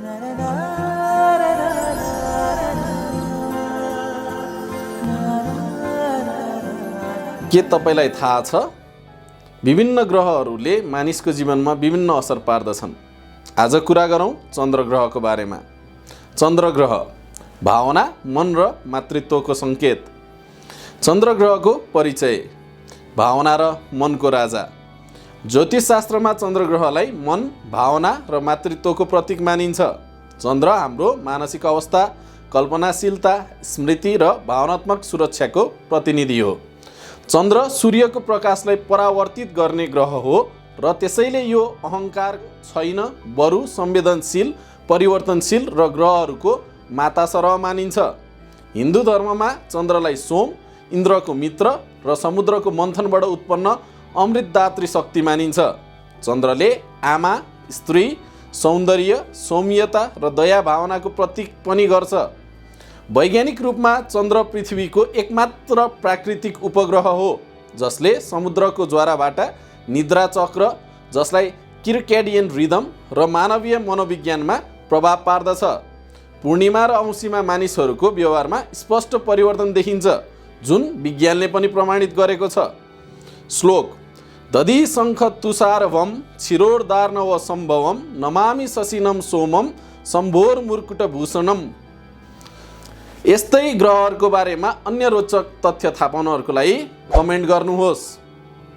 के तपाईलाई थाहा छ विभिन्न ग्रहहरूले मानिसको जीवनमा विभिन्न असर पार्दछन्। आज कुरा गरौँ चन्द्र ग्रहको बारेमा। चन्द्र ग्रह भावना, मन र मातृत्वको सङ्केत। चन्द्र ग्रहको परिचय भावना र मनको राजा। ज्योतिषशास्त्रमा चन्द्र ग्रहलाई मन, भावना र मातृत्वको प्रतीक मानिन्छ। चन्द्र हाम्रो मानसिक अवस्था, कल्पनाशीलता, स्मृति र भावनात्मक सुरक्षाको प्रतिनिधि हो। चन्द्र सूर्यको प्रकाशलाई परावर्तित गर्ने ग्रह हो र त्यसैले यो अहङ्कार छैन, बरु संवेदनशील, परिवर्तनशील र ग्रहहरूको माता सरह मानिन्छ। हिन्दू धर्ममा चन्द्रलाई सोम, इन्द्रको मित्र र समुद्रको मन्थनबाट उत्पन्न अमृतदात्री शक्ति मानिन्छ। चन्द्रले आमा, स्त्री, सौन्दर्य, सौम्यता र दया भावनाको प्रतीक पनि गर्छ। वैज्ञानिक रूपमा चन्द्र पृथ्वीको एकमात्र प्राकृतिक उपग्रह हो जसले समुद्रको ज्वाराबाट निद्रा चक्र, जसलाई किर्केडियन रिदम र मानवीय मनोविज्ञानमा प्रभाव पार्दछ। पूर्णिमा र औँसीमा मानिसहरूको व्यवहारमा स्पष्ट परिवर्तन देखिन्छ, जुन विज्ञानले पनि प्रमाणित गरेको छ। श्लोक दधि शङ्ख तुषारवम क्षिरोर्दार्णव सम्भवम नमामि शशिनम सोमम शम्भोर मुर्कुटभूषणम। यस्तै ग्रहहरूको बारेमा अन्य रोचक तथ्य थाहा पाउनहरूको लागि कमेन्ट गर्नुहोस्।